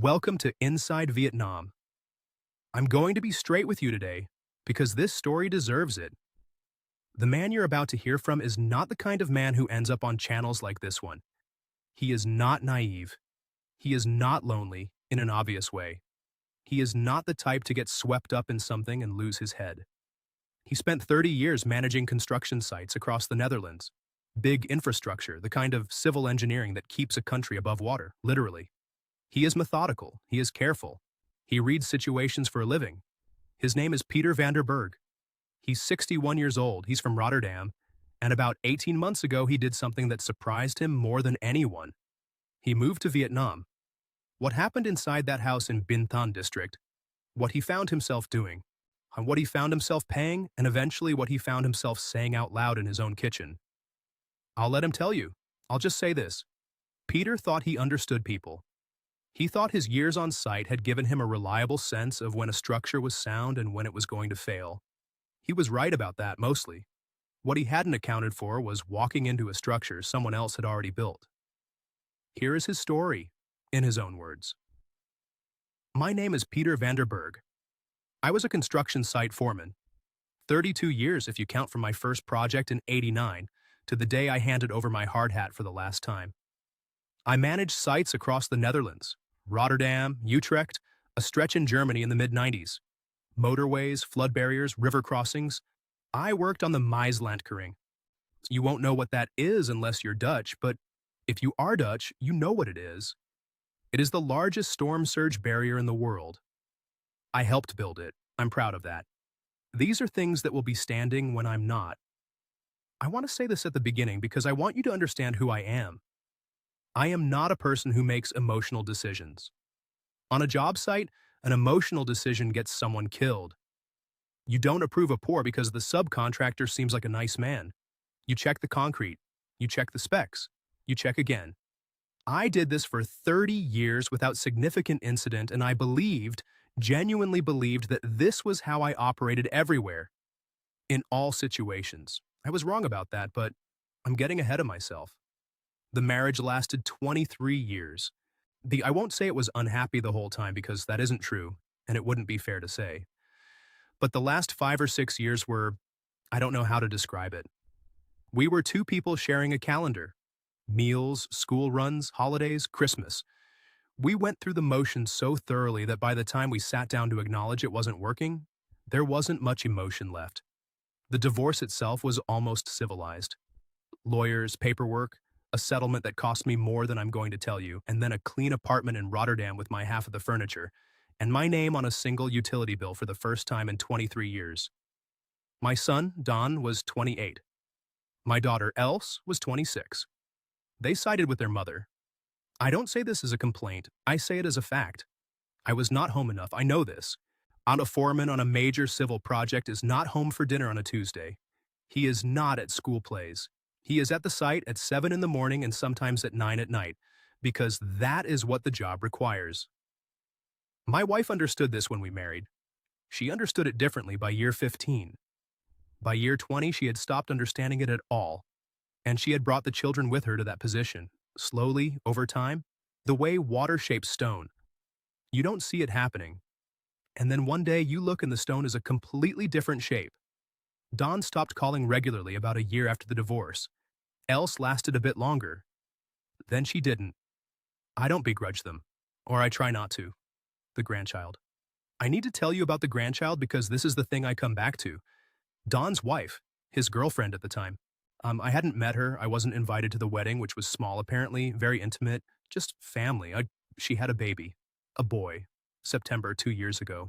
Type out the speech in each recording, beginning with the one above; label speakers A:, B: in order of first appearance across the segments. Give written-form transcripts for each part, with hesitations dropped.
A: Welcome to Inside Vietnam. I'm going to be straight with you today because this story deserves it. The man you're about to hear from is not the kind of man who ends up on channels like this one. He is not naive. He is not lonely in an obvious way. He is not the type to get swept up in something and lose his head. He spent 30 years managing construction sites across the Netherlands. Big infrastructure, the kind of civil engineering that keeps a country above water, literally. He is methodical. He is careful. He reads situations for a living. His name is Peter van der Berg. He's 61 years old. He's from Rotterdam. And about 18 months ago, he did something that surprised him more than anyone. He moved to Vietnam. What happened inside that house in Binh Thanh district, what he found himself doing, and what he found himself paying, and eventually what he found himself saying out loud in his own kitchen. I'll let him tell you. I'll just say this. Peter thought he understood people. He thought his years on site had given him a reliable sense of when a structure was sound and when it was going to fail. He was right about that mostly. What he hadn't accounted for was walking into a structure someone else had already built. Here is his story, in his own words. My name is Peter van der Berg. I was a construction site foreman. 32 years if you count from my first project in '89 to the day I handed over my hard hat for the last time. I managed sites across the Netherlands, Rotterdam, Utrecht, a stretch in Germany in the mid-90s. Motorways, flood barriers, river crossings. I worked on the Maaslandkering. You won't know what that is unless you're Dutch, but if you are Dutch, you know what it is. It is the largest storm surge barrier in the world. I helped build it. I'm proud of that. These are things that will be standing when I'm not. I want to say this at the beginning because I want you to understand who I am. I am not a person who makes emotional decisions. On a job site, an emotional decision gets someone killed. You don't approve a pour because the subcontractor seems like a nice man. You check the concrete. You check the specs. You check again. I did this for 30 years without significant incident, and I genuinely believed that this was how I operated everywhere, in all situations. I was wrong about that, but I'm getting ahead of myself. The marriage lasted 23 years. I won't say it was unhappy the whole time because that isn't true, and it wouldn't be fair to say. But the last 5 or 6 years were, I don't know how to describe it. We were two people sharing a calendar. Meals, school runs, holidays, Christmas. We went through the motions so thoroughly that by the time we sat down to acknowledge it wasn't working, there wasn't much emotion left. The divorce itself was almost civilized. Lawyers, paperwork, a settlement that cost me more than I'm going to tell you, and then a clean apartment in Rotterdam with my half of the furniture, and my name on a single utility bill for the first time in 23 years. My son, Don, was 28. My daughter, Else, was 26. They sided with their mother. I don't say this as a complaint, I say it as a fact. I was not home enough, I know this. A foreman on a major civil project is not home for dinner on a Tuesday. He is not at school plays. He is at the site at 7 in the morning and sometimes at 9 at night, because that is what the job requires. My wife understood this when we married. She understood it differently by year 15. By year 20, she had stopped understanding it at all, and she had brought the children with her to that position, slowly, over time, the way water shapes stone. You don't see it happening. And then one day you look and the stone is a completely different shape. Dawn stopped calling regularly about a year after the divorce. Else lasted a bit longer. Then she didn't. I don't begrudge them, or I try not to. The grandchild. I need to tell you about the grandchild because this is the thing I come back to. Don's wife, his girlfriend at the time. I hadn't met her, I wasn't invited to the wedding, which was small apparently, very intimate, just family. She had a baby, a boy, September 2 years ago.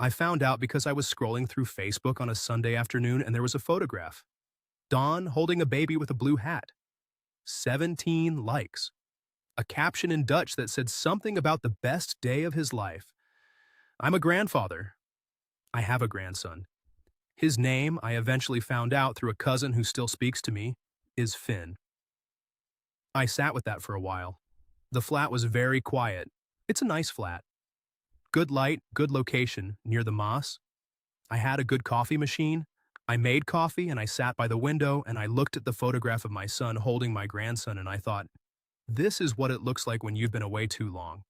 A: I found out because I was scrolling through Facebook on a Sunday afternoon and there was a photograph. Don holding a baby with a blue hat. 17 likes. A caption in Dutch that said something about the best day of his life. I'm a grandfather. I have a grandson. His name, I eventually found out through a cousin who still speaks to me, is Finn. I sat with that for a while. The flat was very quiet. It's a nice flat. Good light, good location, near the Maas. I had a good coffee machine. I made coffee and I sat by the window and I looked at the photograph of my son holding my grandson and I thought, this is what it looks like when you've been away too long.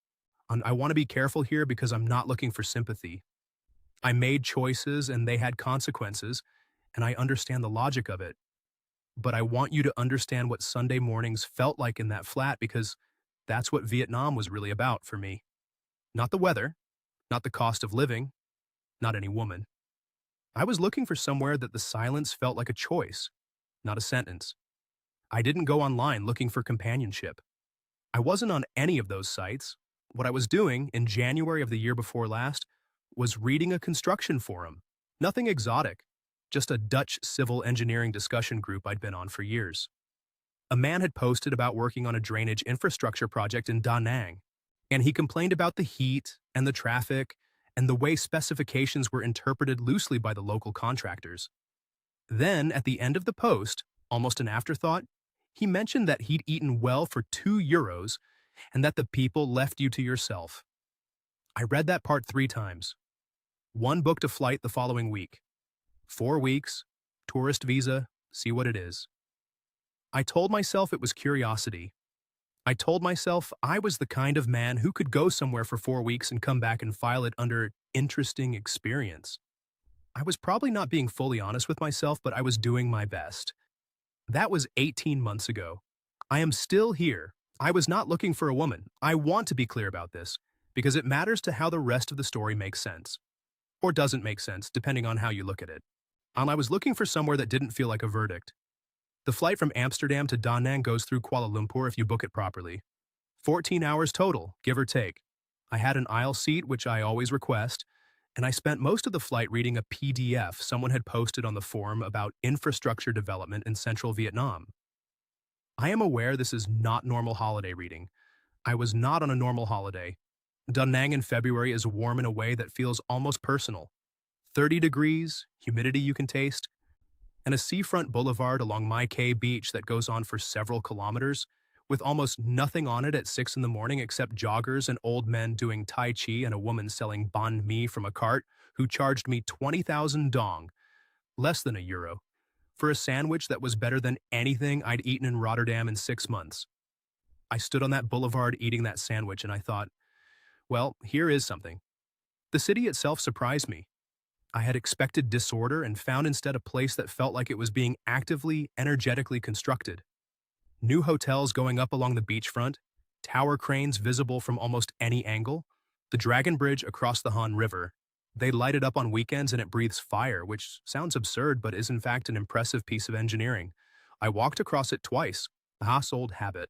A: I want to be careful here because I'm not looking for sympathy. I made choices and they had consequences, and I understand the logic of it. But I want you to understand what Sunday mornings felt like in that flat because that's what Vietnam was really about for me. Not the weather, not the cost of living, not any woman. I was looking for somewhere that the silence felt like a choice, not a sentence. I didn't go online looking for companionship. I wasn't on any of those sites. What I was doing in January of the year before last was reading a construction forum. Nothing exotic, just a Dutch civil engineering discussion group I'd been on for years. A man had posted about working on a drainage infrastructure project in Da Nang, and he complained about the heat and the traffic and the way specifications were interpreted loosely by the local contractors. Then, at the end of the post, almost an afterthought, he mentioned that he'd eaten well for €2 and that the people left you to yourself. I read that part 3 times. One booked a flight the following week. 4 weeks, tourist visa, see what it is. I told myself it was curiosity. I told myself I was the kind of man who could go somewhere for 4 weeks and come back and file it under interesting experience. I was probably not being fully honest with myself, but I was doing my best. That was 18 months ago. I am still here. I was not looking for a woman. I want to be clear about this, because it matters to how the rest of the story makes sense. Or doesn't make sense, depending on how you look at it. I was looking for somewhere that didn't feel like a verdict. The flight from Amsterdam to Da Nang goes through Kuala Lumpur if you book it properly. 14 hours total, give or take. I had an aisle seat, which I always request, and I spent most of the flight reading a PDF someone had posted on the forum about infrastructure development in central Vietnam. I am aware this is not normal holiday reading. I was not on a normal holiday. Da Nang in February is warm in a way that feels almost personal. 30 degrees, humidity you can taste, and a seafront boulevard along Mai Kay Beach that goes on for several kilometers, with almost nothing on it at 6 in the morning except joggers and old men doing Tai Chi and a woman selling banh mi from a cart who charged me 20,000 dong, less than €1, for a sandwich that was better than anything I'd eaten in Rotterdam in 6 months. I stood on that boulevard eating that sandwich and I thought, well, here is something. The city itself surprised me. I had expected disorder and found instead a place that felt like it was being actively, energetically constructed. New hotels going up along the beachfront, tower cranes visible from almost any angle, the Dragon Bridge across the Han River. They light it up on weekends and it breathes fire, which sounds absurd but is in fact an impressive piece of engineering. I walked across it twice, a household habit.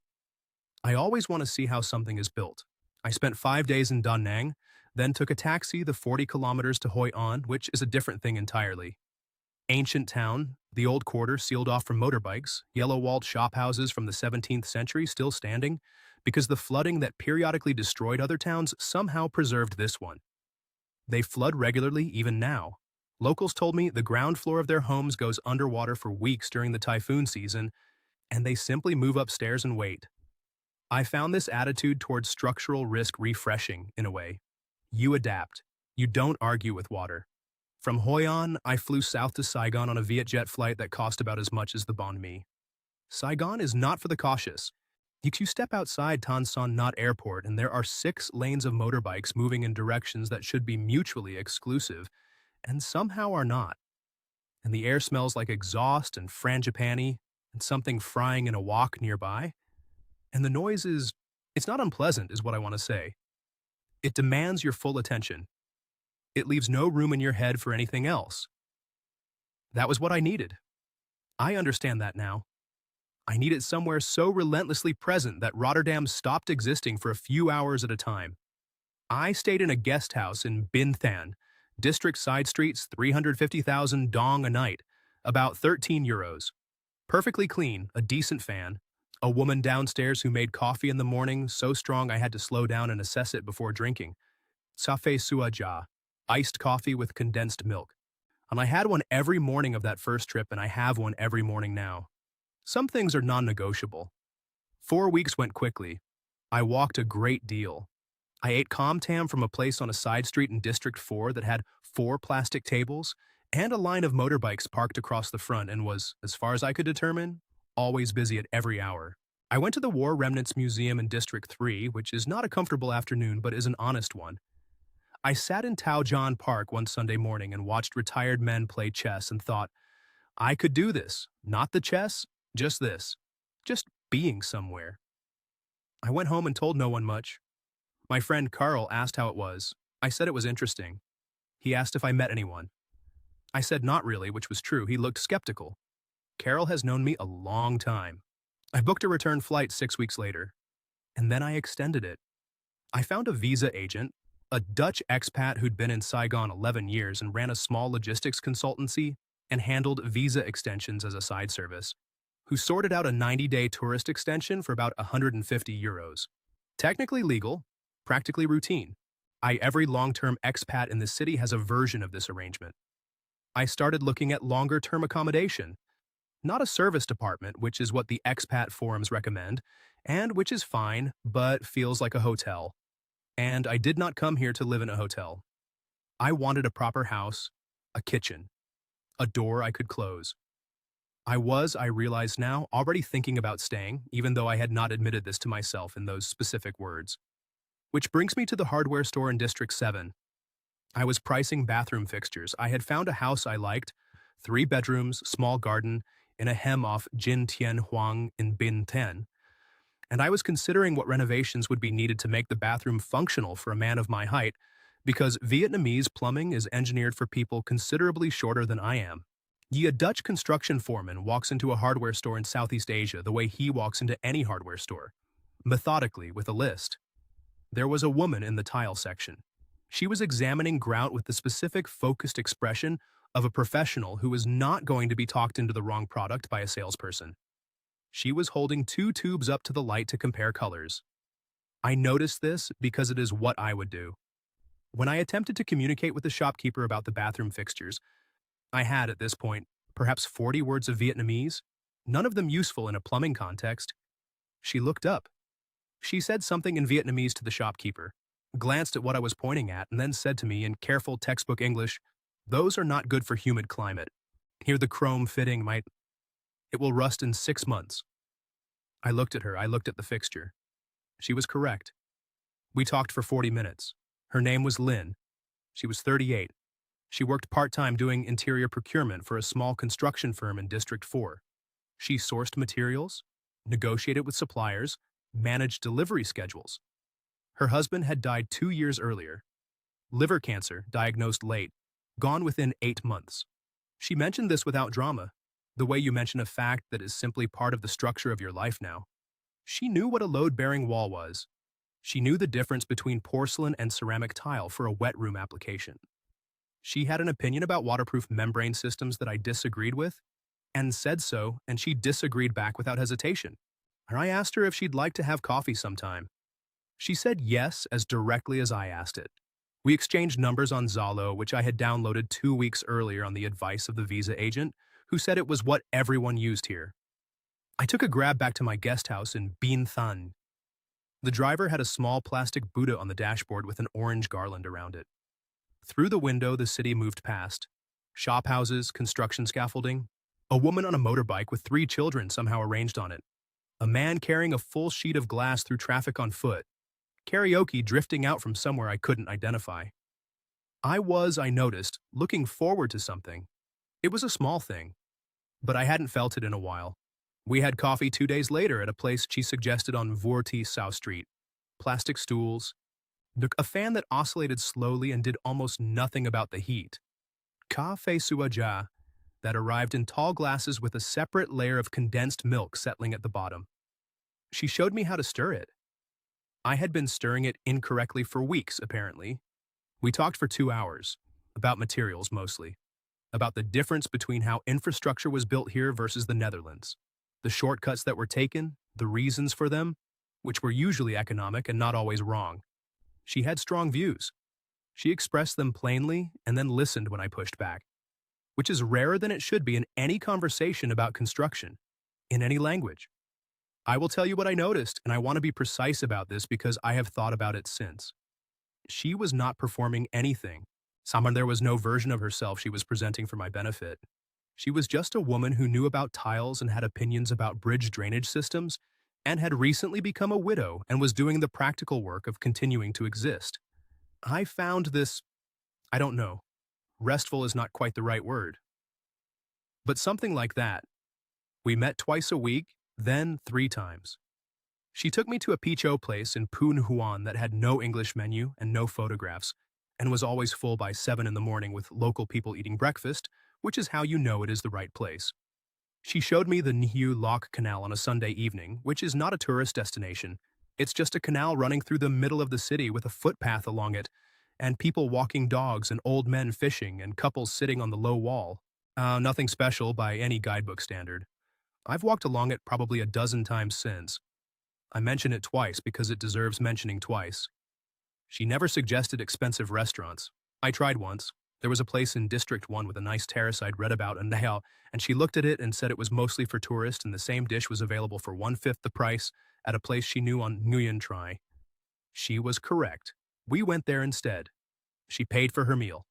A: I always want to see how something is built. I spent 5 days in Da Nang, then took a taxi the 40 kilometers to Hoi An, which is a different thing entirely. Ancient town, the old quarter sealed off from motorbikes, yellow-walled shophouses from the 17th century still standing, because the flooding that periodically destroyed other towns somehow preserved this one. They flood regularly even now. Locals told me the ground floor of their homes goes underwater for weeks during the typhoon season, and they simply move upstairs and wait. I found this attitude towards structural risk refreshing, in a way. You adapt. You don't argue with water. From Hoi An, I flew south to Saigon on a Vietjet flight that cost about as much as the banh mi. Saigon is not for the cautious. You step outside Tan Son Nhut Airport and there are 6 lanes of motorbikes moving in directions that should be mutually exclusive, and somehow are not. And the air smells like exhaust and frangipani and something frying in a wok nearby. And the noise it's not unpleasant, is what I want to say. It demands your full attention. It leaves no room in your head for anything else. That was what I needed. I understand that now. I need it somewhere so relentlessly present that Rotterdam stopped existing for a few hours at a time. I stayed in a guest house in Binh Than, district side streets, 350,000 dong a night, about €13. Perfectly clean, a decent fan, a woman downstairs who made coffee in the morning so strong I had to slow down and assess it before drinking. Cafe Sua Ja, iced coffee with condensed milk. And I had one every morning of that first trip, and I have one every morning now. Some things are non-negotiable. 4 weeks went quickly. I walked a great deal. I ate com tam from a place on a side street in District 4 that had 4 plastic tables and a line of motorbikes parked across the front and was, as far as I could determine, always busy at every hour. I went to the War Remnants Museum in District 3, which is not a comfortable afternoon but is an honest one. I sat in Tao John Park one Sunday morning and watched retired men play chess and thought, I could do this. Not the chess, just this. Just being somewhere. I went home and told no one much. My friend Carl asked how it was. I said it was interesting. He asked if I met anyone. I said not really, which was true. He looked skeptical. Carol has known me a long time. I booked a return flight 6 weeks later, and then I extended it. I found a visa agent, a Dutch expat who'd been in Saigon 11 years and ran a small logistics consultancy and handled visa extensions as a side service, who sorted out a 90-day tourist extension for about €150. Technically legal, practically routine. Every long-term expat in the city has a version of this arrangement. I started looking at longer-term accommodation, not a service department, which is what the expat forums recommend, and which is fine, but feels like a hotel. And I did not come here to live in a hotel. I wanted a proper house, a kitchen, a door I could close. I realize now, already thinking about staying, even though I had not admitted this to myself in those specific words. Which brings me to the hardware store in District 7. I was pricing bathroom fixtures. I had found a house I liked, 3 bedrooms, small garden, in a hem off Jin Tian Huang in Bin Ten, and I was considering what renovations would be needed to make the bathroom functional for a man of my height, because Vietnamese plumbing is engineered for people considerably shorter than I am. A Dutch construction foreman walks into a hardware store in Southeast Asia the way he walks into any hardware store, methodically with a list. There was a woman in the tile section. She was examining grout with the specific focused expression of a professional who was not going to be talked into the wrong product by a salesperson. She was holding 2 tubes up to the light to compare colors. I noticed this because it is what I would do. When I attempted to communicate with the shopkeeper about the bathroom fixtures, I had, at this point, perhaps 40 words of Vietnamese, none of them useful in a plumbing context. She looked up. She said something in Vietnamese to the shopkeeper, glanced at what I was pointing at, and then said to me in careful textbook English, "Those are not good for humid climate. Here the chrome fitting it will rust in 6 months." I looked at her, I looked at the fixture. She was correct. We talked for 40 minutes. Her name was Lynn. She was 38. She worked part-time doing interior procurement for a small construction firm in District 4. She sourced materials, negotiated with suppliers, managed delivery schedules. Her husband had died 2 years earlier. Liver cancer, diagnosed late, gone within 8 months. She mentioned this without drama, the way you mention a fact that is simply part of the structure of your life now. She knew what a load-bearing wall was. She knew the difference between porcelain and ceramic tile for a wet room application. She had an opinion about waterproof membrane systems that I disagreed with, and said so, and she disagreed back without hesitation. I asked her if she'd like to have coffee sometime. She said yes as directly as I asked it. We exchanged numbers on Zalo, which I had downloaded 2 weeks earlier on the advice of the visa agent, who said it was what everyone used here. I took a grab back to my guest house in Bien Thanh. The driver had a small plastic Buddha on the dashboard with an orange garland around it. Through the window, the city moved past. Shop houses, construction scaffolding, a woman on a motorbike with 3 children somehow arranged on it, a man carrying a full sheet of glass through traffic on foot, karaoke drifting out from somewhere I couldn't identify. I noticed, looking forward to something. It was a small thing, but I hadn't felt it in a while. We had coffee 2 days later at a place she suggested on Vuorti South Street. Plastic stools, a fan that oscillated slowly and did almost nothing about the heat. Café Suaja that arrived in tall glasses with a separate layer of condensed milk settling at the bottom. She showed me how to stir it. I had been stirring it incorrectly for weeks, apparently. We talked for 2 hours, about materials mostly, about the difference between how infrastructure was built here versus the Netherlands, the shortcuts that were taken, the reasons for them, which were usually economic and not always wrong. She had strong views. She expressed them plainly and then listened when I pushed back, which is rarer than it should be in any conversation about construction, in any language. I will tell you what I noticed, and I want to be precise about this because I have thought about it since. She was not performing anything. There was no version of herself she was presenting for my benefit. She was just a woman who knew about tiles and had opinions about bridge drainage systems and had recently become a widow and was doing the practical work of continuing to exist. I found this, I don't know, restful is not quite the right word, but something like that. We met twice a week, then 3 times. She took me to a Picho place in Pun Huan that had no English menu and no photographs, and was always full by 7 in the morning with local people eating breakfast, which is how you know it is the right place. She showed me the Nhiu Lock Canal on a Sunday evening, which is not a tourist destination. It's just a canal running through the middle of the city with a footpath along it, and people walking dogs and old men fishing and couples sitting on the low wall. Nothing special by any guidebook standard. I've walked along it probably a dozen times since. I mention it twice because it deserves mentioning twice. She never suggested expensive restaurants. I tried once. There was a place in District 1 with a nice terrace I'd read about in Nahal, and she looked at it and said it was mostly for tourists and the same dish was available for 1/5 the price at a place she knew on Nguyen Trai. She was correct. We went there instead. She paid for her meal.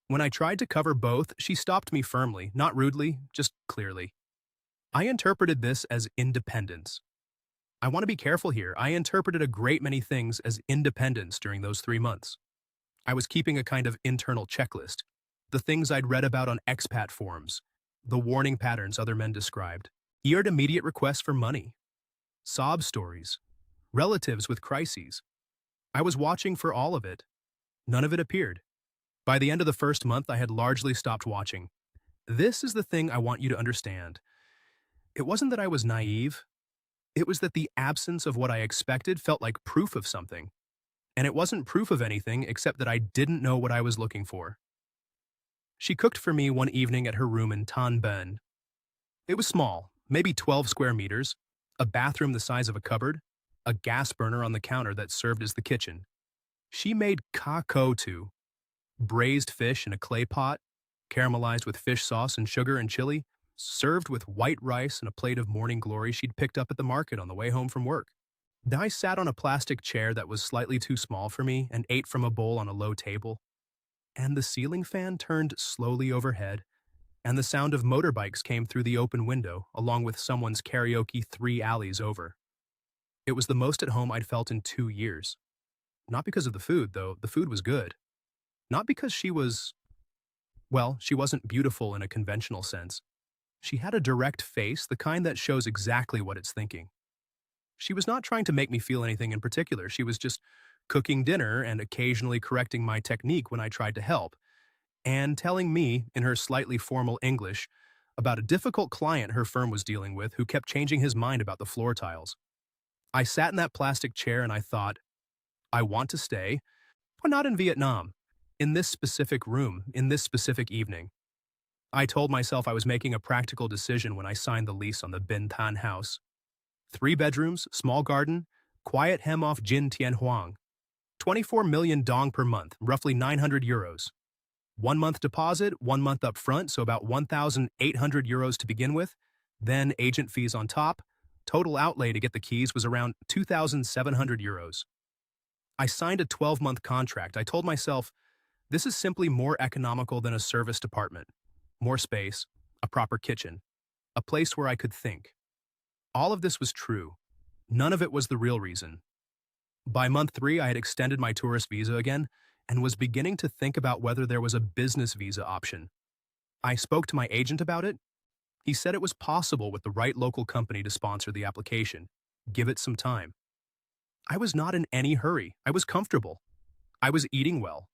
A: When I tried to cover both, she stopped me firmly, not rudely, just clearly. I interpreted this as independence. I want to be careful here. I interpreted a great many things as independence during those 3 months. I was keeping a kind of internal checklist. The things I'd read about on expat forums. The warning patterns other men described. Eared immediate requests for money. Sob stories. Relatives with crises. I was watching for all of it. None of it appeared. By the end of the first month, I had largely stopped watching. This is the thing I want you to understand. It wasn't that I was naive. It was that the absence of what I expected felt like proof of something. And it wasn't proof of anything except that I didn't know what I was looking for. She cooked for me one evening at her room in Tan Ben. It was small, maybe 12 square meters, a bathroom the size of a cupboard, a gas burner on the counter that served as the kitchen. She made ka tu, braised fish in a clay pot, caramelized with fish sauce and sugar and chili, served with white rice and a plate of morning glory she'd picked up at the market on the way home from work. I sat on a plastic chair that was slightly too small for me and ate from a bowl on a low table. And the ceiling fan turned slowly overhead, and the sound of motorbikes came through the open window, along with someone's karaoke 3 alleys over. It was the most at home I'd felt in 2 years. Not because of the food, though. The food was good. Not because she wasn't beautiful in a conventional sense. She had a direct face, the kind that shows exactly what it's thinking. She was not trying to make me feel anything in particular. She was just cooking dinner and occasionally correcting my technique when I tried to help, and telling me, in her slightly formal English, about a difficult client her firm was dealing with who kept changing his mind about the floor tiles. I sat in that plastic chair and I thought, I want to stay, but not in Vietnam, in this specific room, in this specific evening. I told myself I was making a practical decision when I signed the lease on the Bin Tan house. 3 bedrooms, small garden, quiet hem off Jin Tien Huang. 24 million dong per month, roughly 900 euros. 1 month deposit, 1 month up front, so about 1,800 euros to begin with, then agent fees on top. Total outlay to get the keys was around 2,700 euros. I signed a 12-month contract. I told myself, this is simply more economical than a service department. More space, a proper kitchen, a place where I could think. All of this was true. None of it was the real reason. By month 3, I had extended my tourist visa again and was beginning to think about whether there was a business visa option. I spoke to my agent about it. He said it was possible with the right local company to sponsor the application. Give it some time. I was not in any hurry. I was comfortable. I was eating well.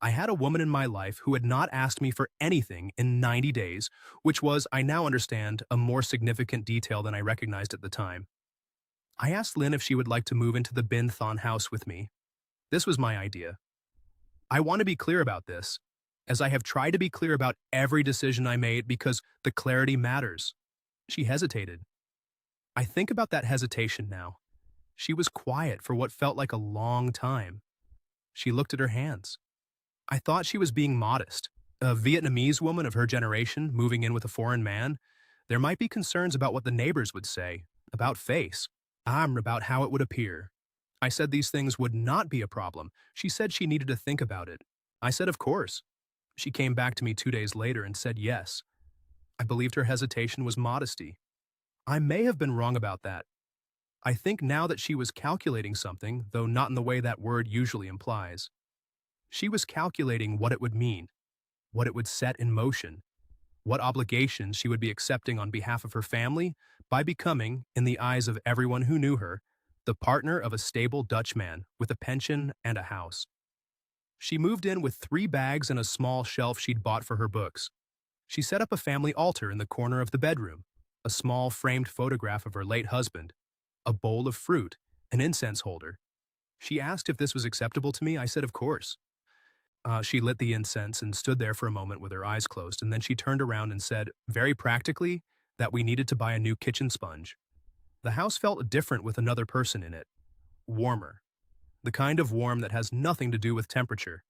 A: I had a woman in my life who had not asked me for anything in 90 days, which was, I now understand, a more significant detail than I recognized at the time. I asked Lynn if she would like to move into the Bin Thon house with me. This was my idea. I want to be clear about this, as I have tried to be clear about every decision I made because the clarity matters. She hesitated. I think about that hesitation now. She was quiet for what felt like a long time. She looked at her hands. I thought she was being modest. A Vietnamese woman of her generation moving in with a foreign man. There might be concerns about what the neighbors would say, about face, about how it would appear. I said these things would not be a problem. She said she needed to think about it. I said, of course. She came back to me 2 days later and said yes. I believed her hesitation was modesty. I may have been wrong about that. I think now that she was calculating something, though not in the way that word usually implies. She was calculating what it would mean, what it would set in motion, what obligations she would be accepting on behalf of her family by becoming, in the eyes of everyone who knew her, the partner of a stable Dutch man with a pension and a house. She moved in with 3 bags and a small shelf she'd bought for her books. She set up a family altar in the corner of the bedroom, a small framed photograph of her late husband, a bowl of fruit, an incense holder. She asked if this was acceptable to me. I said, of course. She lit the incense and stood there for a moment with her eyes closed, and then she turned around and said, very practically, that we needed to buy a new kitchen sponge. The house felt different with another person in it. Warmer. The kind of warm that has nothing to do with temperature.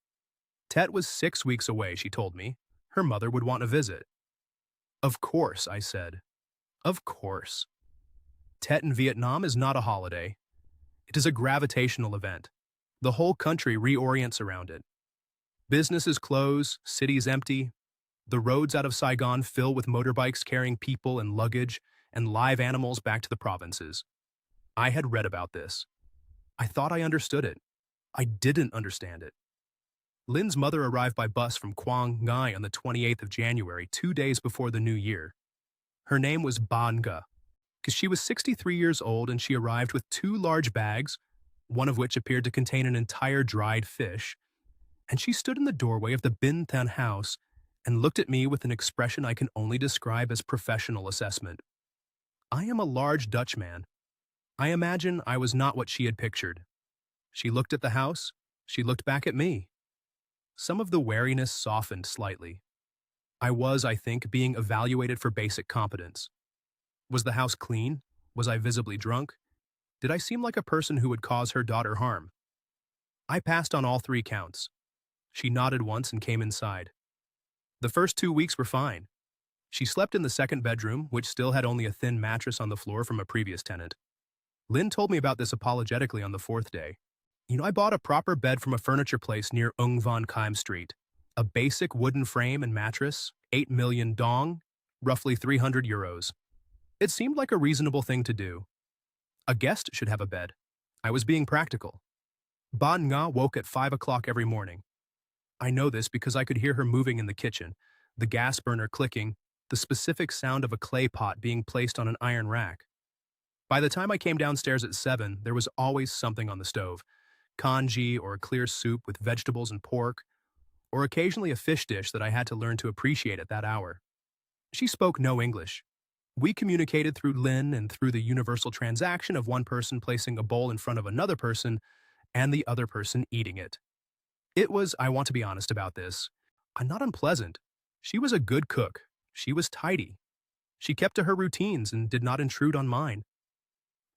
A: Tet was 6 weeks away, she told me. Her mother would want a visit. Of course, I said. Of course. Tet in Vietnam is not a holiday. It is a gravitational event. The whole country reorients around it. Businesses close, cities empty. The roads out of Saigon fill with motorbikes carrying people and luggage and live animals back to the provinces. I had read about this. I thought I understood it. I didn't understand it. Lynn's mother arrived by bus from Quang Ngai on the 28th of January, 2 days before the new year. Her name was Ban Nga, because she was 63 years old and she arrived with 2 large bags, one of which appeared to contain an entire dried fish, and she stood in the doorway of the Bin Than house and looked at me with an expression I can only describe as professional assessment. I am a large Dutch man. I imagine I was not what she had pictured. She looked at the house. She looked back at me. Some of the wariness softened slightly. I was, I think, being evaluated for basic competence. Was the house clean? Was I visibly drunk? Did I seem like a person who would cause her daughter harm? I passed on all 3 counts. She nodded once and came inside. The first 2 weeks were fine. She slept in the second bedroom, which still had only a thin mattress on the floor from a previous tenant. Lynn told me about this apologetically on the 4th day. I bought a proper bed from a furniture place near Ung Van Kime Street. A basic wooden frame and mattress, 8 million dong, roughly €300. It seemed like a reasonable thing to do. A guest should have a bed. I was being practical. Ban Nga woke at 5 o'clock every morning. I know this because I could hear her moving in the kitchen, the gas burner clicking, the specific sound of a clay pot being placed on an iron rack. By the time I came downstairs at 7, there was always something on the stove. Congee or a clear soup with vegetables and pork, or occasionally a fish dish that I had to learn to appreciate at that hour. She spoke no English. We communicated through Lynn and through the universal transaction of one person placing a bowl in front of another person and the other person eating it. It was, I want to be honest about this, not unpleasant. She was a good cook. She was tidy. She kept to her routines and did not intrude on mine.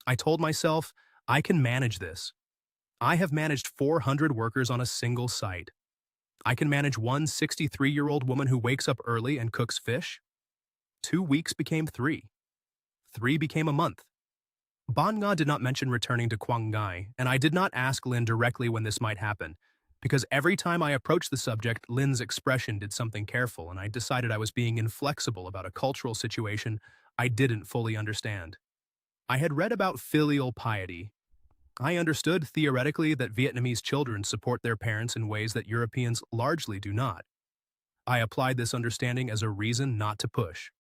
A: I told myself, I can manage this. I have managed 400 workers on a single site. I can manage one 63-year-old woman who wakes up early and cooks fish. 2 weeks became 3. 3 became a month. Ban Nga did not mention returning to Quang Ngai, and I did not ask Lynn directly when this might happen, because every time I approached the subject, Lynn's expression did something careful, and I decided I was being inflexible about a cultural situation I didn't fully understand. I had read about filial piety. I understood theoretically that Vietnamese children support their parents in ways that Europeans largely do not. I applied this understanding as a reason not to push.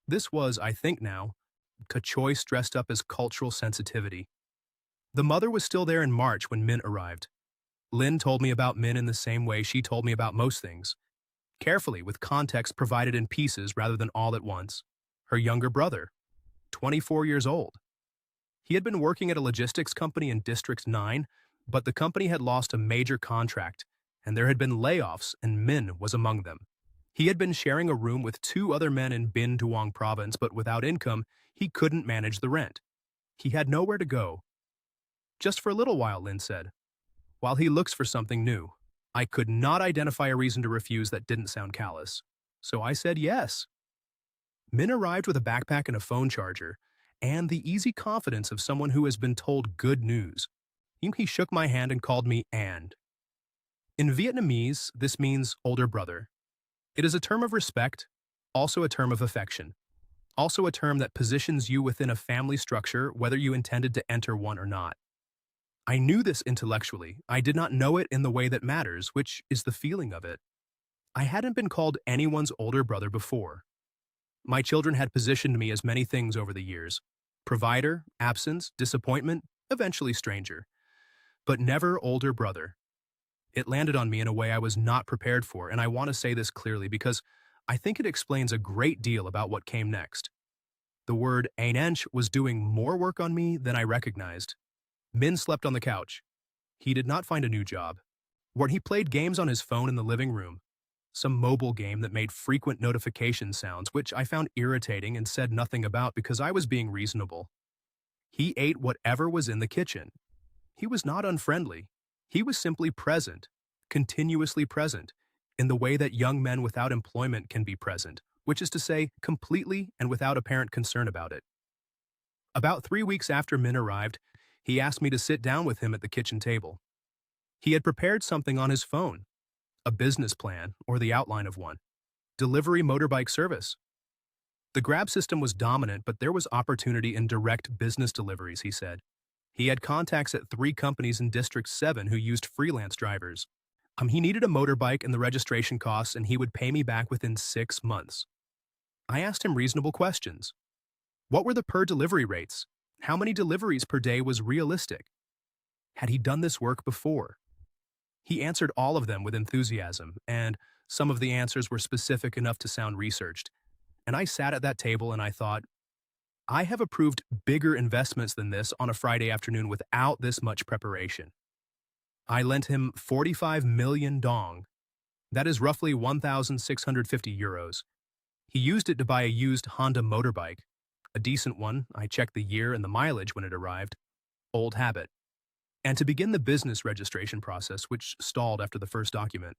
A: This was, I think now, a choice dressed up as cultural sensitivity. The mother was still there in March when Min arrived. Lynn told me about Min in the same way she told me about most things, carefully with context provided in pieces rather than all at once. Her younger brother, 24 years old. He had been working at a logistics company in District 9, but the company had lost a major contract, and there had been layoffs, and Min was among them. He had been sharing a room with 2 other men in Bin Duong province, but without income, he couldn't manage the rent. He had nowhere to go. Just for a little while, Lynn said. While he looks for something new. I could not identify a reason to refuse that didn't sound callous. So I said yes. Min arrived with a backpack and a phone charger, and the easy confidence of someone who has been told good news. He shook my hand and called me And. In Vietnamese, this means older brother. It is a term of respect, also a term of affection. also a term that positions you within a family structure whether you intended to enter one or not. I knew this intellectually. I did not know it in the way that matters, which is the feeling of it. I hadn't been called anyone's older brother before. My children had positioned me as many things over the years: provider, absence, disappointment, eventually stranger, but never older brother. It landed on me in a way I was not prepared for, and I want to say this clearly because I think it explains a great deal about what came next. The word Ainench was doing more work on me than I recognized. Min slept on the couch. He did not find a new job. Where he played games on his phone in the living room, some mobile game that made frequent notification sounds, which I found irritating and said nothing about because I was being reasonable. He ate whatever was in the kitchen. He was not unfriendly. He was simply present, continuously present, in the way that young men without employment can be present, which is to say, completely and without apparent concern about it. About 3 weeks after Min arrived, he asked me to sit down with him at the kitchen table. He had prepared something on his phone, a business plan or the outline of one, delivery motorbike service. The Grab system was dominant, but there was opportunity in direct business deliveries, he said. He had contacts at 3 companies in District 7 who used freelance drivers. He needed a motorbike and the registration costs, and he would pay me back within 6 months. I asked him reasonable questions. What were the per delivery rates? How many deliveries per day was realistic? Had he done this work before? He answered all of them with enthusiasm, and some of the answers were specific enough to sound researched. And I sat at that table and I thought, I have approved bigger investments than this on a Friday afternoon without this much preparation. I lent him 45 million dong. That is roughly 1,650 euros. He used it to buy a used Honda motorbike. A decent one. I checked the year and the mileage when it arrived. Old habit. And to begin the business registration process, which stalled after the first document.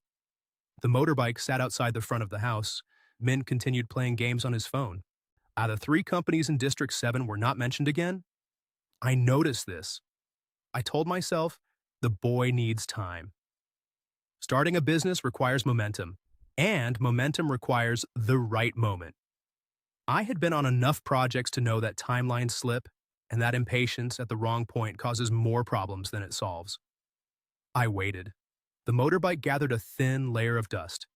A: The motorbike sat outside the front of the house. Min continued playing games on his phone. The 3 companies in District 7 were not mentioned again. I noticed this. I told myself, the boy needs time. Starting a business requires momentum, and momentum requires the right moment. I had been on enough projects to know that timelines slip, and that impatience at the wrong point causes more problems than it solves. I waited. The motorbike gathered a thin layer of dust.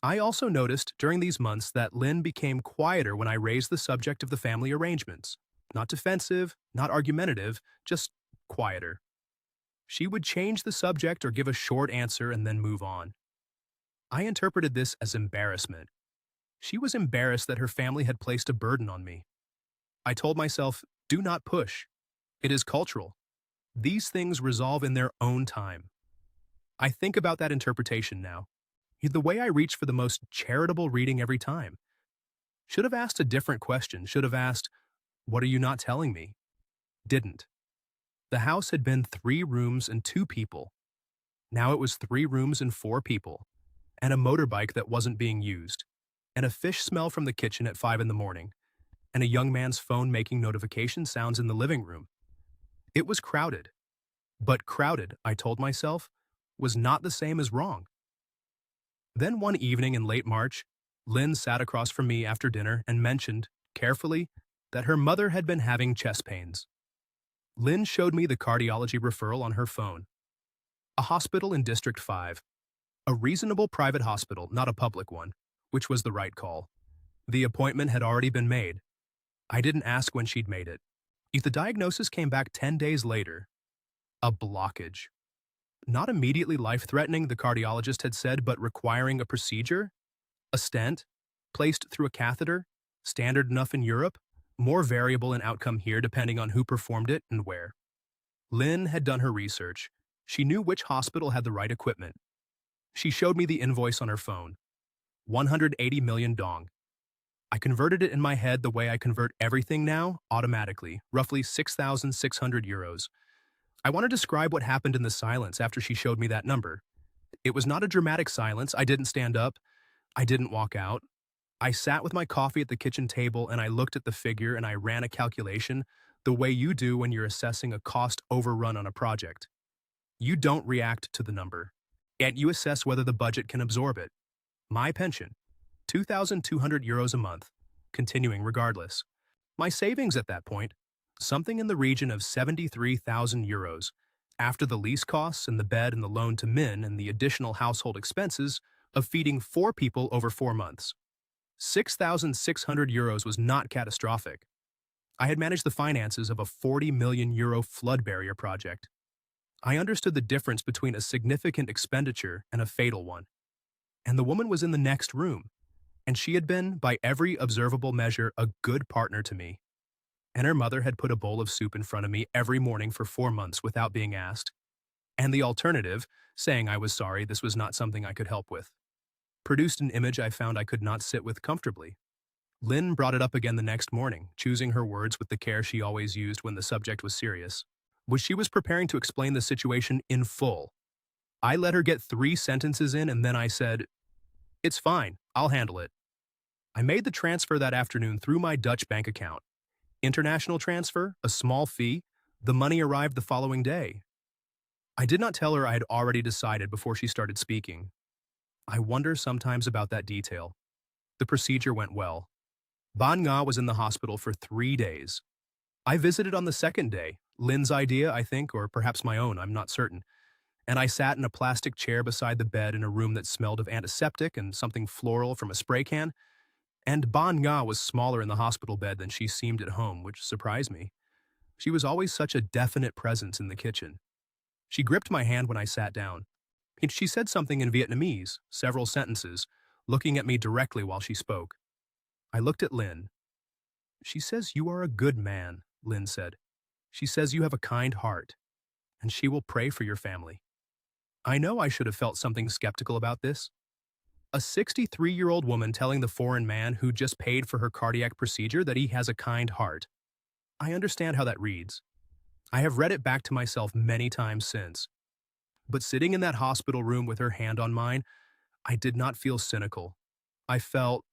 A: I also noticed during these months that Lynn became quieter when I raised the subject of the family arrangements. Not defensive, not argumentative, just quieter. She would change the subject or give a short answer and then move on. I interpreted this as embarrassment. She was embarrassed that her family had placed a burden on me. I told myself, do not push. It is cultural. These things resolve in their own time. I think about that interpretation now. The way I reach for the most charitable reading every time. Should have asked a different question. Should have asked, what are you not telling me? Didn't. The house had been 3 rooms and 2 people. Now it was 3 rooms and 4 people, and a motorbike that wasn't being used, and a fish smell from the kitchen at 5 in the morning, and a young man's phone making notification sounds in the living room. It was crowded. But crowded, I told myself, was not the same as wrong. Then one evening in late March, Lynn sat across from me after dinner and mentioned, carefully, that her mother had been having chest pains. Lynn showed me the cardiology referral on her phone. A hospital in District 5. A reasonable private hospital, not a public one, which was the right call. The appointment had already been made. I didn't ask when she'd made it. If the diagnosis came back 10 days later, a blockage. Not immediately life-threatening, the cardiologist had said, but requiring a procedure? A stent? Placed through a catheter? Standard enough in Europe? More variable in outcome here depending on who performed it and where. Lynn had done her research. She knew which hospital had the right equipment. She showed me the invoice on her phone. 180 million dong. I converted it in my head the way I convert everything now, automatically, roughly 6,600 euros. I want to describe what happened in the silence after she showed me that number. It was not a dramatic silence. I didn't stand up. I didn't walk out. I sat with my coffee at the kitchen table and I looked at the figure and I ran a calculation the way you do when you're assessing a cost overrun on a project. You don't react to the number, and you assess whether the budget can absorb it. My pension, 2,200 euros a month. continuing regardless. My savings at that point, something in the region of 73,000 euros, after the lease costs and the bed and the loan to Min and the additional household expenses of feeding 4 people over 4 months. 6,600 euros was not catastrophic. I had managed the finances of a 40 million euro flood barrier project. I understood the difference between a significant expenditure and a fatal one. And the woman was in the next room, and she had been, by every observable measure, a good partner to me. And her mother had put a bowl of soup in front of me every morning for 4 months without being asked. And the alternative, saying I was sorry this was not something I could help with, produced an image I found I could not sit with comfortably. Lynn brought it up again the next morning, choosing her words with the care she always used when the subject was serious. She was preparing to explain the situation in full. I let her get 3 sentences in and then I said, "It's fine, I'll handle it." I made the transfer that afternoon through my Dutch bank account. International transfer, a small fee, the money arrived the following day. I did not tell her I had already decided before she started speaking. I wonder sometimes about that detail. The procedure went well. Ban Nga was in the hospital for 3 days. I visited on the second day, Lynn's idea, I think, or perhaps my own, I'm not certain, and I sat in a plastic chair beside the bed in a room that smelled of antiseptic and something floral from a spray can, and Ban Nga was smaller in the hospital bed than she seemed at home, which surprised me. She was always such a definite presence in the kitchen. She gripped my hand when I sat down. She said something in Vietnamese, several sentences, looking at me directly while she spoke. I looked at Lynn. "She says you are a good man," Lynn said. "She says you have a kind heart, and she will pray for your family." I know I should have felt something skeptical about this. A 63-year-old woman telling the foreign man who just paid for her cardiac procedure that he has a kind heart. I understand how that reads. I have read it back to myself many times since. But sitting in that hospital room with her hand on mine, I did not feel cynical. I felt,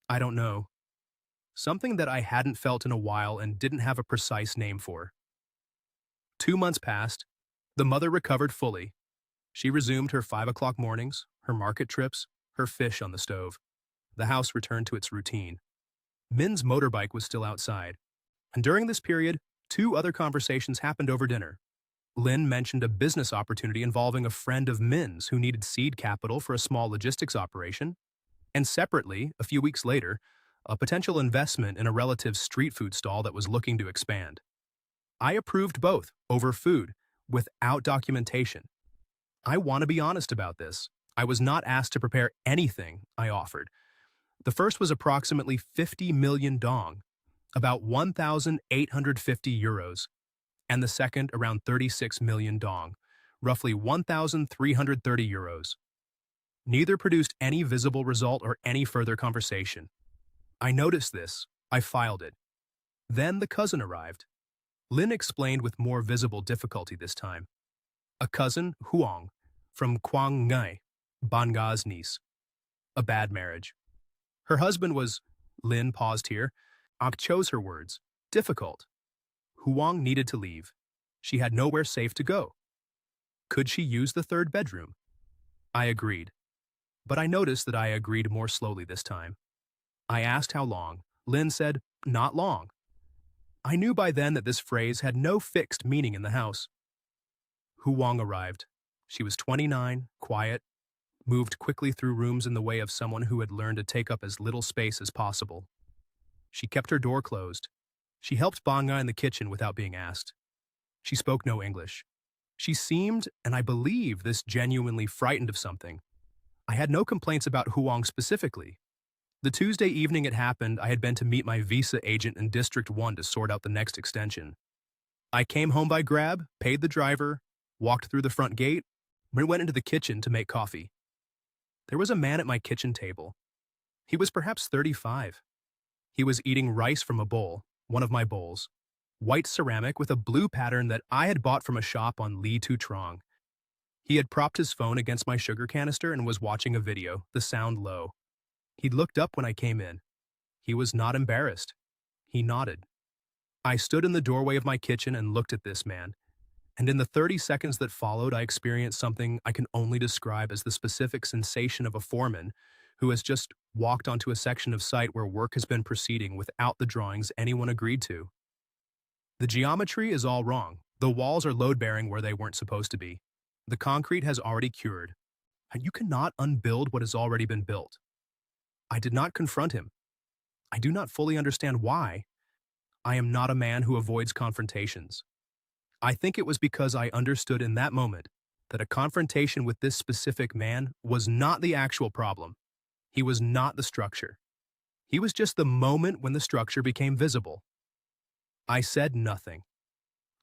A: I don't know, something that I hadn't felt in a while and didn't have a precise name for. 2 months passed. The mother recovered fully. She resumed her 5 o'clock mornings, her market trips, her fish on the stove. The house returned to its routine. Min's motorbike was still outside. And during this period, 2 other conversations happened over dinner. Lynn mentioned a business opportunity involving a friend of Min's who needed seed capital for a small logistics operation. And separately, a few weeks later, a potential investment in a relative's street food stall that was looking to expand. I approved both, over food, without documentation. I want to be honest about this. I was not asked to prepare anything I offered. The first was approximately 50 million dong, about 1,850 euros, and the second around 36 million dong, roughly 1,330 euros. Neither produced any visible result or any further conversation. I noticed this. I filed it. Then the cousin arrived. Lynn explained with more visible difficulty this time. A cousin, Huang, from Quang Ngai, Ban Nga's niece. A bad marriage. Her husband was, Lynn paused here, Ak chose her words, difficult. Huang needed to leave. She had nowhere safe to go. Could she use the 3rd bedroom? I agreed. But I noticed that I agreed more slowly this time. I asked how long. Lynn said, not long. I knew by then that this phrase had no fixed meaning in the house. Huang arrived. She was 29, quiet, moved quickly through rooms in the way of someone who had learned to take up as little space as possible. She kept her door closed. She helped Banga in the kitchen without being asked. She spoke no English. She seemed, and I believe this, genuinely frightened of something. I had no complaints about Huang specifically. The Tuesday evening it happened, I had been to meet my visa agent in District 1 to sort out the next extension. I came home by Grab, paid the driver, walked through the front gate, and went into the kitchen to make coffee. There was a man at my kitchen table. He was perhaps 35. He was eating rice from a bowl, one of my bowls, white ceramic with a blue pattern that I had bought from a shop on Li Tu Trong. He had propped his phone against my sugar canister and was watching a video, the sound low. He looked up when I came in. He was not embarrassed. He nodded. I stood in the doorway of my kitchen and looked at this man, and in the 30 seconds that followed, I experienced something I can only describe as the specific sensation of a foreman who has just walked onto a section of site where work has been proceeding without the drawings anyone agreed to. The geometry is all wrong. The walls are load-bearing where they weren't supposed to be. The concrete has already cured. You cannot unbuild what has already been built. I did not confront him. I do not fully understand why. I am not a man who avoids confrontations. I think it was because I understood in that moment that a confrontation with this specific man was not the actual problem. He was not the structure. He was just the moment when the structure became visible. I said nothing.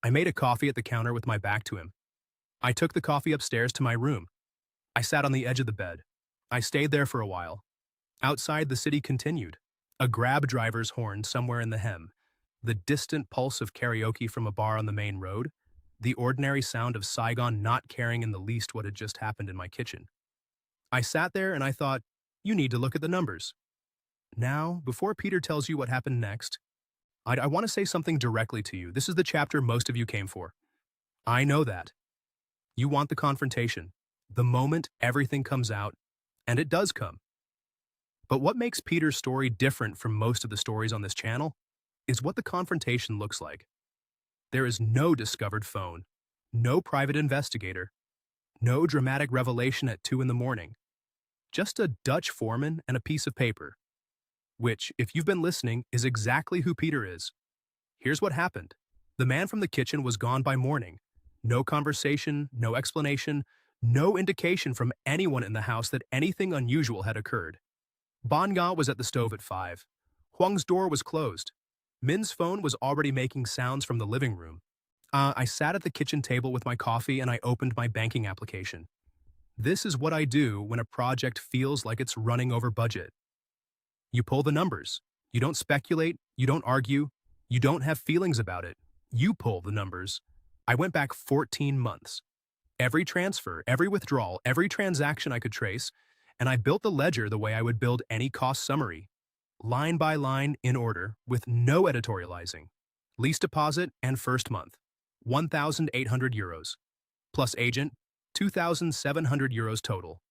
A: I made a coffee at the counter with my back to him. I took the coffee upstairs to my room. I sat on the edge of the bed. I stayed there for a while. Outside, the city continued. A grab driver's horn somewhere in the hem, the distant pulse of karaoke from a bar on the main road, the ordinary sound of Saigon not caring in the least what had just happened in my kitchen. I sat there and I thought, you need to look at the numbers. Now, before Peter tells you what happened next, I want to say something directly to you. This is the chapter most of you came for. I know that. You want the confrontation, the moment everything comes out, and it does come. But what makes Peter's story different from most of the stories on this channel is what the confrontation looks like. There is no discovered phone, no private investigator, no dramatic revelation at 2 in the morning, just a Dutch foreman and a piece of paper, which, if you've been listening, is exactly who Peter is. Here's what happened. The man from the kitchen was gone by morning. No conversation, no explanation, no indication from anyone in the house that anything unusual had occurred. Banga was at the stove at 5. Huang's door was closed. Min's phone was already making sounds from the living room. I sat at the kitchen table with my coffee and I opened my banking application. This is what I do when a project feels like it's running over budget. You pull the numbers. You don't speculate. You don't argue. You don't have feelings about it. You pull the numbers. I went back 14 months. Every transfer, every withdrawal, every transaction I could trace, and I built the ledger the way I would build any cost summary, line by line in order, with no editorializing. Lease deposit and first month, 1,800 euros. Plus agent, 2,700 euros total.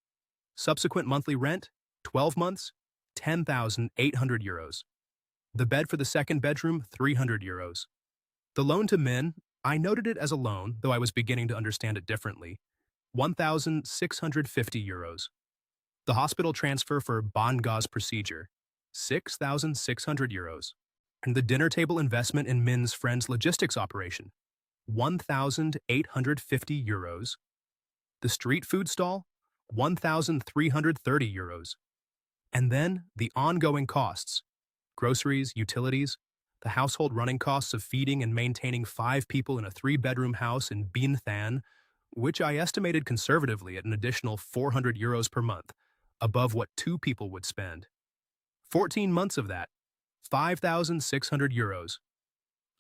A: Subsequent monthly rent, 12 months, 10,800 euros. The bed for the second bedroom, 300 euros. The loan to Min, I noted it as a loan, though I was beginning to understand it differently, 1,650 euros. The hospital transfer for Banga's procedure, 6,600 euros. And the dinner table investment in Min's friend's logistics operation, 1,850 euros. The street food stall, 1,330 euros. And then the ongoing costs, groceries, utilities, the household running costs of feeding and maintaining 5 people in a 3-bedroom house in Binh Than, which I estimated conservatively at an additional 400 euros per month, above what 2 people would spend. 14 months of that, 5,600 euros.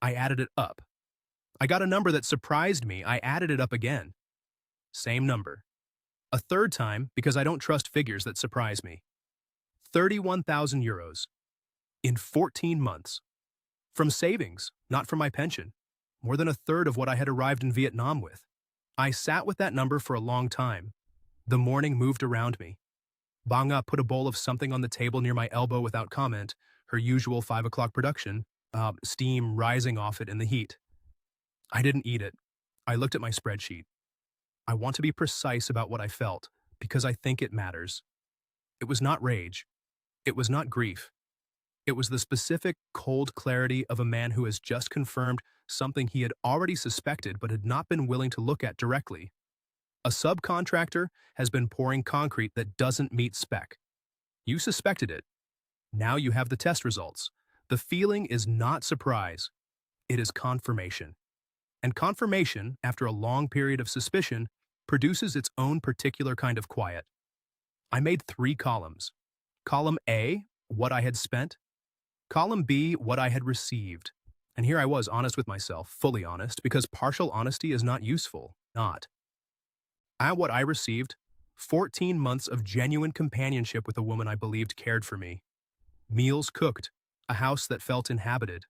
A: I added it up. I got a number that surprised me. I added it up again. Same number. A third time because I don't trust figures that surprise me. 31,000 euros. In 14 months. From savings, not from my pension. More than a third of what I had arrived in Vietnam with. I sat with that number for a long time. The morning moved around me. Banga put a bowl of something on the table near my elbow without comment, her usual 5 o'clock production, steam rising off it in the heat. I didn't eat it. I looked at my spreadsheet. I want to be precise about what I felt, because I think it matters. It was not rage. It was not grief. It was the specific, cold clarity of a man who has just confirmed something he had already suspected but had not been willing to look at directly. A subcontractor has been pouring concrete that doesn't meet spec. You suspected it. Now you have the test results. The feeling is not surprise. It is confirmation. And confirmation, after a long period of suspicion, produces its own particular kind of quiet. I made 3 columns. Column A, what I had spent. Column B, what I had received. And here I was, honest with myself, fully honest, because partial honesty is not useful. Not. At what I received, 14 months of genuine companionship with a woman I believed cared for me. Meals cooked, a house that felt inhabited.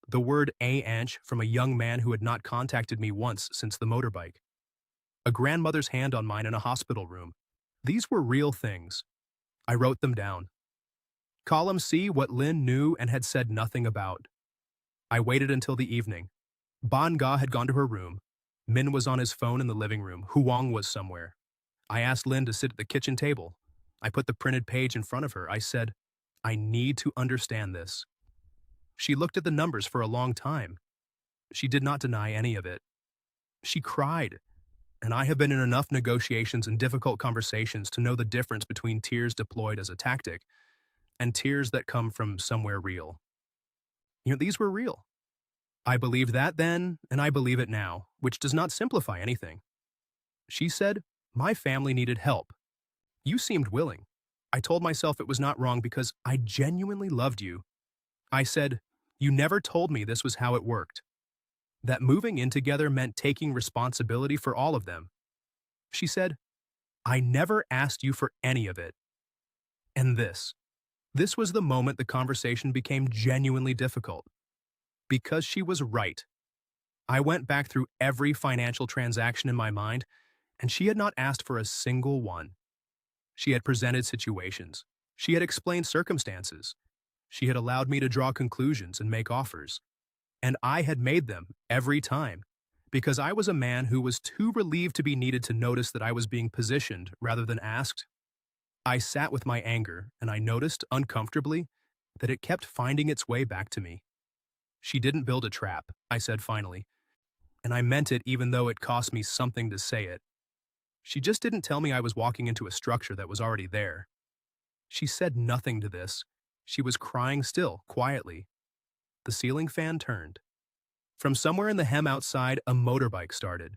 A: The word "anch" from a young man who had not contacted me once since the motorbike. A grandmother's hand on mine in a hospital room. These were real things. I wrote them down. Column C, what Lynn knew and had said nothing about. I waited until the evening. Ban Ga had gone to her room. Min was on his phone in the living room. Huang was somewhere. I asked Lynn to sit at the kitchen table. I put the printed page in front of her. I said, I need to understand this. She looked at the numbers for a long time. She did not deny any of it. She cried, and I have been in enough negotiations and difficult conversations to know the difference between tears deployed as a tactic and tears that come from somewhere real. These were real. I believed that then, and I believe it now, which does not simplify anything. She said, my family needed help. You seemed willing. I told myself it was not wrong because I genuinely loved you. I said, you never told me this was how it worked. That moving in together meant taking responsibility for all of them. She said, I never asked you for any of it. And this was the moment the conversation became genuinely difficult. Because she was right. I went back through every financial transaction in my mind, and she had not asked for a single one. She had presented situations. She had explained circumstances. She had allowed me to draw conclusions and make offers. And I had made them every time, because I was a man who was too relieved to be needed to notice that I was being positioned rather than asked. I sat with my anger, and I noticed, uncomfortably, that it kept finding its way back to me. She didn't build a trap, I said finally, and I meant it even though it cost me something to say it. She just didn't tell me I was walking into a structure that was already there. She said nothing to this. She was crying still, quietly. The ceiling fan turned. From somewhere in the hem outside, a motorbike started.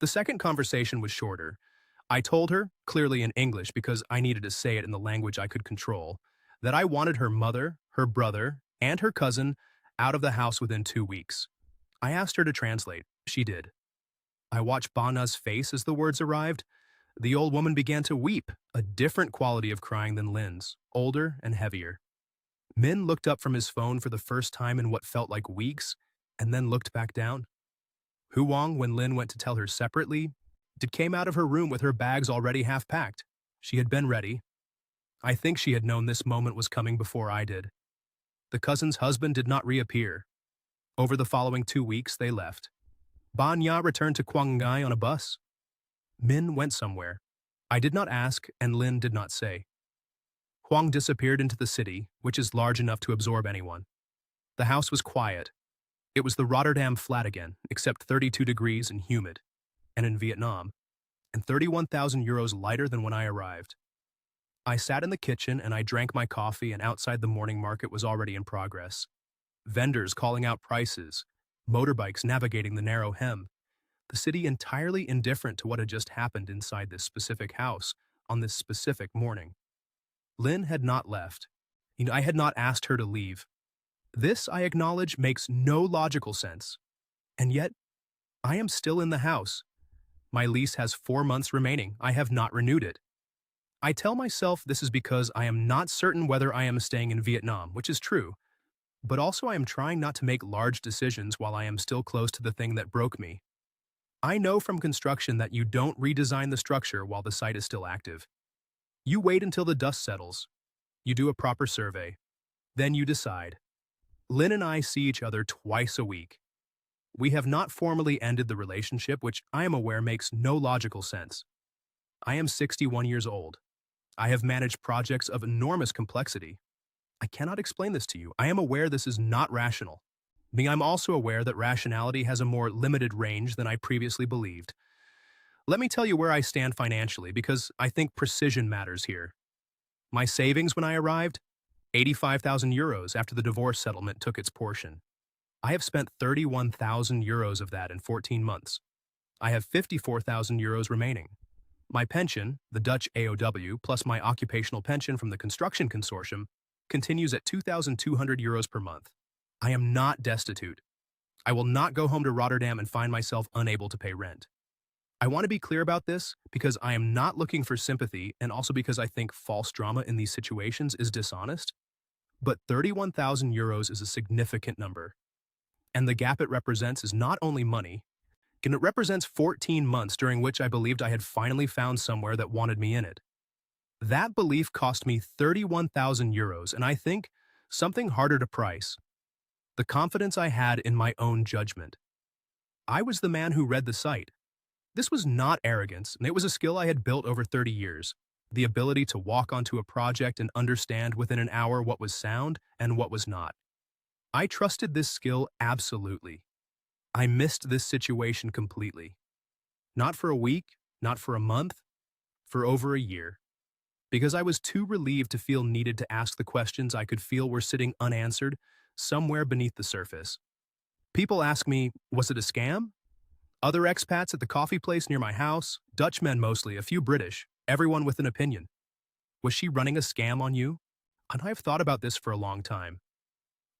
A: The second conversation was shorter. I told her, clearly in English because I needed to say it in the language I could control, that I wanted her mother, her brother, and her cousin out of the house within 2 weeks. I asked her to translate. She did. I watched Bana's face as the words arrived. The old woman began to weep, a different quality of crying than Lynn's, older and heavier. Min looked up from his phone for the first time in what felt like weeks, and then looked back down. Huang, when Lynn went to tell her separately, came out of her room with her bags already half packed. She had been ready. I think she had known this moment was coming before I did. The cousin's husband did not reappear. Over the following 2 weeks, they left. Ban Ya returned to Quangai on a bus. Min went somewhere. I did not ask, and Lynn did not say. Huang disappeared into the city, which is large enough to absorb anyone. The house was quiet. It was the Rotterdam flat again, except 32 degrees and humid, and in Vietnam, and 31,000 euros lighter than when I arrived. I sat in the kitchen and I drank my coffee, and outside the morning market was already in progress. Vendors calling out prices, motorbikes navigating the narrow hem, the city entirely indifferent to what had just happened inside this specific house on this specific morning. Lynn had not left. I had not asked her to leave. This, I acknowledge, makes no logical sense. And yet, I am still in the house. My lease has 4 months remaining. I have not renewed it. I tell myself this is because I am not certain whether I am staying in Vietnam, which is true, but also I am trying not to make large decisions while I am still close to the thing that broke me. I know from construction that you don't redesign the structure while the site is still active. You wait until the dust settles. You do a proper survey. Then you decide. Lynn and I see each other twice a week. We have not formally ended the relationship, which I am aware makes no logical sense. I am 61 years old. I have managed projects of enormous complexity. I cannot explain this to you. I am aware this is not rational. I'm also aware that rationality has a more limited range than I previously believed. Let me tell you where I stand financially, because I think precision matters here. My savings when I arrived? 85,000 euros after the divorce settlement took its portion. I have spent 31,000 euros of that in 14 months. I have 54,000 euros remaining. My pension, the Dutch AOW, plus my occupational pension from the construction consortium, continues at 2,200 euros per month. I am not destitute. I will not go home to Rotterdam and find myself unable to pay rent. I want to be clear about this because I am not looking for sympathy, and also because I think false drama in these situations is dishonest. But 31,000 euros is a significant number. And the gap it represents is not only money, and it represents 14 months during which I believed I had finally found somewhere that wanted me in it. That belief cost me 31,000 euros, and I think something harder to price: the confidence I had in my own judgment. I was the man who read the site. This was not arrogance, and it was a skill I had built over 30 years. The ability to walk onto a project and understand within an hour what was sound and what was not. I trusted this skill absolutely. I missed this situation completely. Not for a week, not for a month, for over a year. Because I was too relieved to feel needed to ask the questions I could feel were sitting unanswered somewhere beneath the surface. People ask me, was it a scam? Other expats at the coffee place near my house, Dutchmen mostly, a few British, everyone with an opinion. Was she running a scam on you? And I've thought about this for a long time.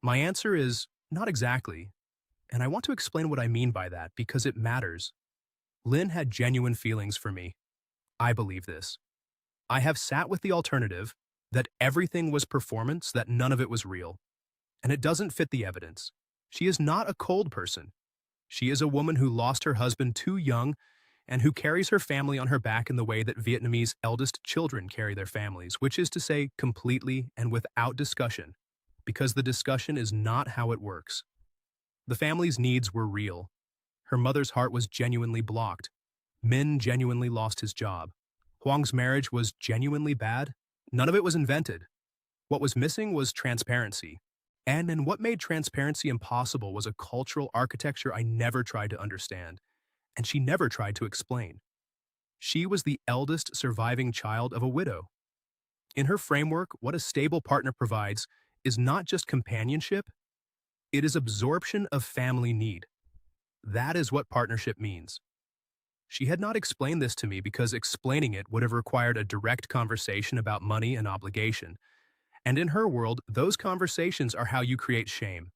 A: My answer is, not exactly. And I want to explain what I mean by that because it matters. Lynn had genuine feelings for me. I believe this. I have sat with the alternative that everything was performance, that none of it was real. And it doesn't fit the evidence. She is not a cold person. She is a woman who lost her husband too young and who carries her family on her back in the way that Vietnamese eldest children carry their families, which is to say completely and without discussion, because the discussion is not how it works. The family's needs were real. Her mother's heart was genuinely blocked. Min genuinely lost his job. Huang's marriage was genuinely bad. None of it was invented. What was missing was transparency. And what made transparency impossible was a cultural architecture I never tried to understand, and she never tried to explain. She was the eldest surviving child of a widow. In her framework, what a stable partner provides is not just companionship, it is absorption of family need. That is what partnership means. She had not explained this to me because explaining it would have required a direct conversation about money and obligation. And in her world, those conversations are how you create shame.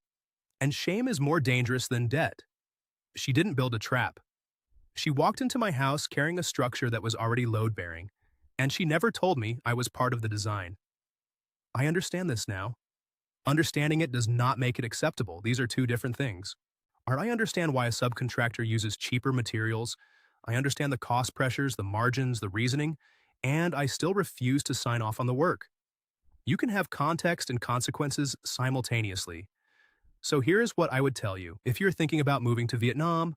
A: And shame is more dangerous than debt. She didn't build a trap. She walked into my house carrying a structure that was already load-bearing, and she never told me I was part of the design. I understand this now. Understanding it does not make it acceptable. These are two different things. I understand why a subcontractor uses cheaper materials. I understand the cost pressures, the margins, the reasoning, and I still refuse to sign off on the work. You can have context and consequences simultaneously. So here's what I would tell you if you're thinking about moving to Vietnam,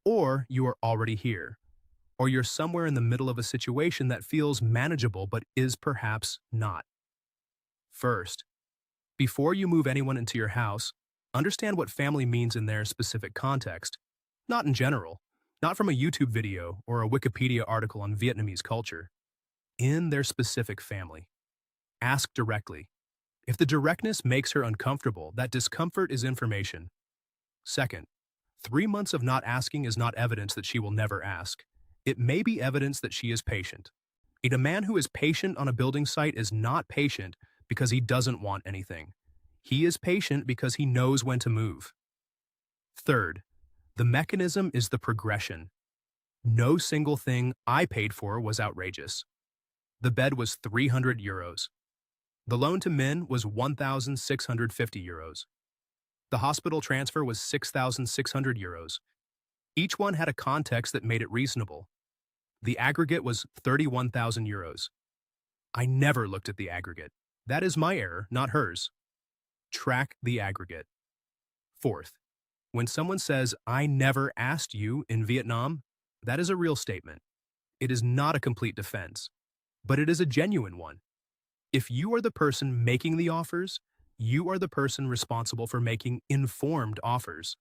A: or you are already here, or you're somewhere in the middle of a situation that feels manageable but is perhaps not. First, before you move anyone into your house, understand what family means in their specific context, not in general, not from a YouTube video or a Wikipedia article on Vietnamese culture, in their specific family. Ask directly. If the directness makes her uncomfortable, that discomfort is information. Second, 3 months of not asking is not evidence that she will never ask. It may be evidence that she is patient. A man who is patient on a building site is not patient because he doesn't want anything. He is patient because he knows when to move. Third, the mechanism is the progression. No single thing I paid for was outrageous. The bed was 300 euros. The loan to Min was 1,650 euros. The hospital transfer was 6,600 euros. Each one had a context that made it reasonable. The aggregate was 31,000 euros. I never looked at the aggregate. That is my error, not hers. Track the aggregate. Fourth, when someone says, "I never asked you" in Vietnam, that is a real statement. It is not a complete defense, but it is a genuine one. If you are the person making the offers, you are the person responsible for making informed offers.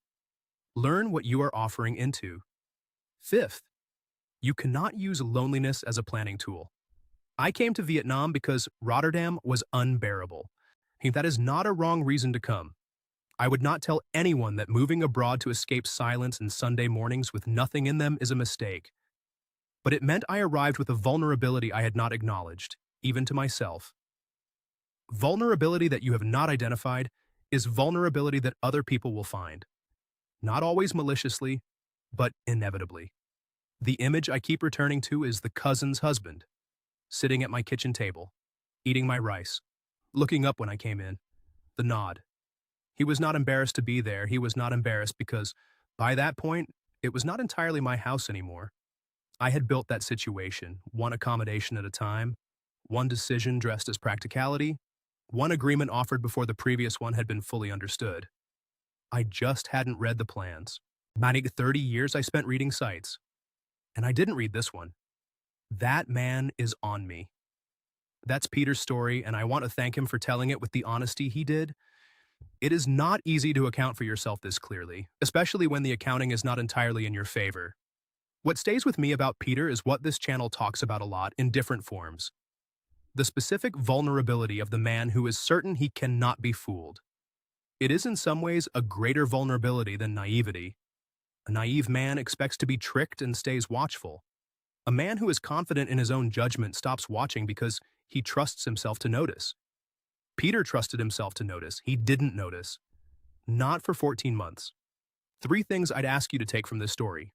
A: Learn what you are offering into. Fifth, you cannot use loneliness as a planning tool. I came to Vietnam because Rotterdam was unbearable. That is not a wrong reason to come. I would not tell anyone that moving abroad to escape silence and Sunday mornings with nothing in them is a mistake. But it meant I arrived with a vulnerability I had not acknowledged, even to myself. Vulnerability that you have not identified is vulnerability that other people will find. Not always maliciously, but inevitably. The image I keep returning to is the cousin's husband, sitting at my kitchen table, eating my rice, looking up when I came in, the nod. He was not embarrassed to be there. He was not embarrassed because, by that point, it was not entirely my house anymore. I had built that situation, one accommodation at a time, one decision dressed as practicality, one agreement offered before the previous one had been fully understood. I just hadn't read the plans. 30 years I spent reading sites, and I didn't read this one. That man is on me. That's Peter's story, and I want to thank him for telling it with the honesty he did. It is not easy to account for yourself this clearly, especially when the accounting is not entirely in your favor. What stays with me about Peter is what this channel talks about a lot in different forms. The specific vulnerability of the man who is certain he cannot be fooled. It is in some ways a greater vulnerability than naivety. A naive man expects to be tricked and stays watchful. A man who is confident in his own judgment stops watching because he trusts himself to notice. Peter trusted himself to notice. He didn't notice. Not for 14 months. 3 things I'd ask you to take from this story.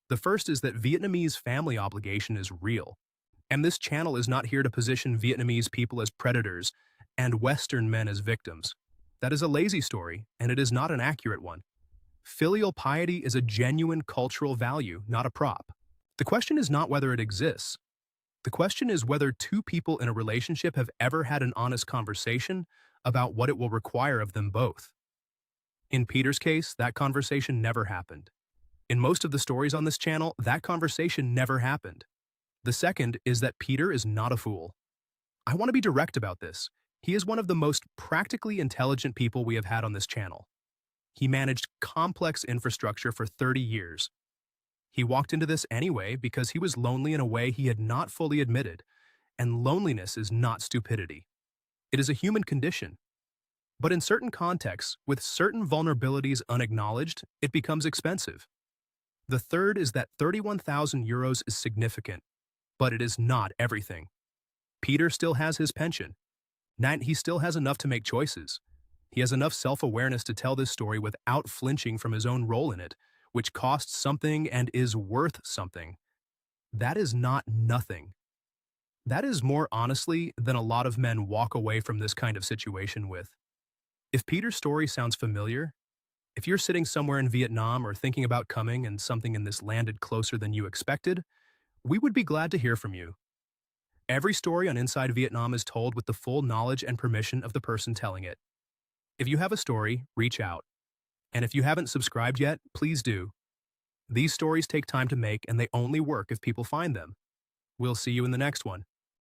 A: The first is that Vietnamese family obligation is real. And this channel is not here to position Vietnamese people as predators and Western men as victims. That is a lazy story, and it is not an accurate one. Filial piety is a genuine cultural value, not a prop. The question is not whether it exists. The question is whether 2 people in a relationship have ever had an honest conversation about what it will require of them both. In Peter's case, that conversation never happened. In most of the stories on this channel, that conversation never happened. The second is that Peter is not a fool. I want to be direct about this. He is one of the most practically intelligent people we have had on this channel. He managed complex infrastructure for 30 years. He walked into this anyway because he was lonely in a way he had not fully admitted, and loneliness is not stupidity. It is a human condition. But in certain contexts, with certain vulnerabilities unacknowledged, it becomes expensive. The third is that 31,000 euros is significant, but it is not everything. Peter still has his pension. He still has enough to make choices. He has enough self-awareness to tell this story without flinching from his own role in it, which costs something and is worth something. That is not nothing. That is more honestly than a lot of men walk away from this kind of situation with. If Peter's story sounds familiar, if you're sitting somewhere in Vietnam or thinking about coming and something in this landed closer than you expected, we would be glad to hear from you. Every story on Inside Vietnam is told with the full knowledge and permission of the person telling it. If you have a story, reach out. And if you haven't subscribed yet, please do. These stories take time to make and they only work if people find them. We'll see you in the next one.